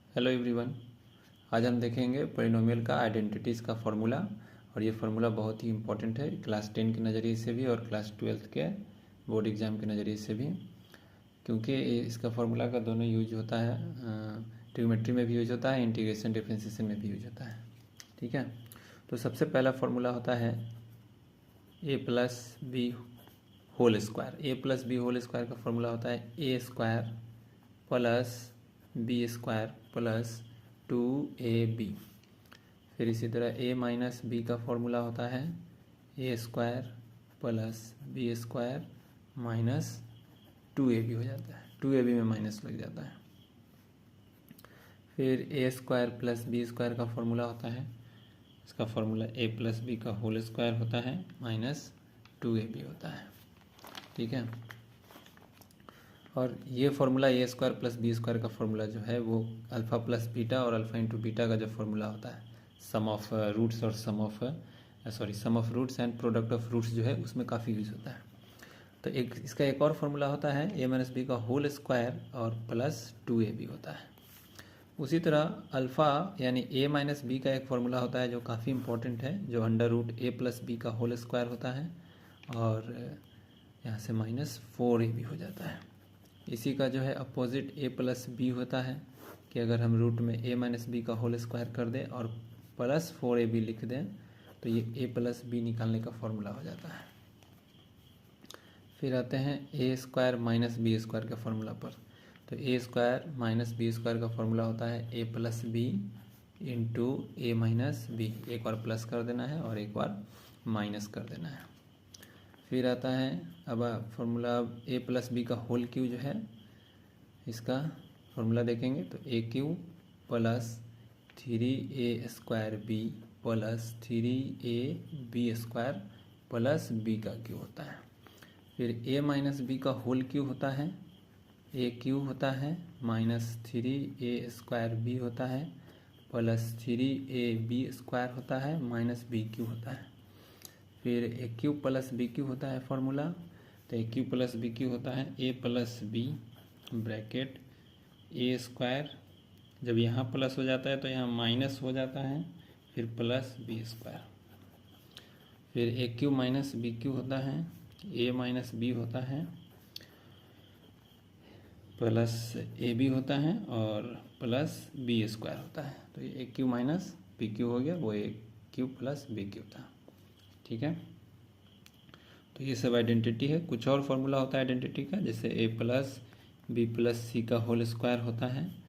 Hello everyone. आज हम देखेंगे पोलिनोमियल का आइडेंटिटीज़ का फॉर्मूला। और ये फार्मूला बहुत ही इंपॉर्टेंट है क्लास 10 के नज़रिए से भी और क्लास 12 के बोर्ड एग्ज़ाम के नज़रिए से भी, क्योंकि इसका फार्मूला का दोनों यूज होता है। ट्रिग्नोमेट्री में भी यूज होता है, इंटीग्रेशन डिफरेंशिएशन में भी यूज होता है। ठीक है, तो सबसे पहला फार्मूला होता है A plus B whole square. A plus B whole square का फार्मूला होता है A square plus B square plus 2ab। फिर इसी तरह a माइनस बी का फॉर्मूला होता है A square plus B square minus 2ab हो जाता है। 2ab में माइनस लग जाता है। फिर ए स्क्वायर प्लस बी स्क्वायर का फॉर्मूला होता है, इसका फॉर्मूला ए प्लस बी का होल स्क्वायर होता है माइनस 2ab होता है। ठीक है, और ये formula A square plus B square का फार्मूला जो है वो अल्फ़ा प्लस बीटा और अल्फ़ा इंटू बीटा का जो फार्मूला होता है, सम ऑफ रूट्स और sum of roots and product of roots जो है उसमें काफ़ी यूज होता है। तो इसका एक और फार्मूला होता है ए माइनस बी का होल स्क्वायर और प्लस 2ab होता है। उसी तरह अल्फ़ा यानी ए माइनस बी का एक फार्मूला होता है जो काफ़ी इंपॉर्टेंट है, जो अंडर रूट ए प्लस बी का होल स्क्वायर होता है और यहाँ से माइनस 4ab हो जाता है। इसी का जो है अपोजिट ए प्लस बी होता है कि अगर हम रूट में ए माइनस बी का होल स्क्वायर कर दें और प्लस 4ab लिख दें तो ये ए प्लस बी निकालने का फॉर्मूला हो जाता है। फिर आते हैं ए स्क्वायर माइनस बी स्क्वायर के फार्मूला पर। तो ए स्क्वायर माइनस बी स्क्वायर का फार्मूला होता है A plus B into A minus B. एक बार प्लस कर देना है और एक बार माइनस कर देना है। फिर आता है अब फार्मूला ए प्लस बी का होल क्यू जो है, इसका फार्मूला देखेंगे तो a cube plus 3a square b plus 3ab square plus b का क्यू होता है। फिर ए माइनस बी का होल क्यू होता है, ए क्यू होता है माइनस 3a स्क्वायर बी होता है प्लस 3ab स्क्वायर होता है माइनस बी क्यू होता है। फिर A cube plus B cube होता है फार्मूला, तो a cube plus B cube होता है A plus B bracket A square, जब यहाँ प्लस हो जाता है तो यहाँ माइनस हो जाता है, फिर प्लस बी स्क्वायर। फिर A cube minus B cube होता है ए माइनस बी होता है प्लस ए बी होता है और प्लस बी स्क्वायर होता है। तो ये ए क्यू माइनस बी क्यू हो गया, वो ए क्यू प्लस बी क्यू था। ठीक है, तो ये सब आइडेंटिटी है। कुछ और फार्मूला होता है आइडेंटिटी का, जैसे ए प्लस बी प्लस सी का होल स्क्वायर होता है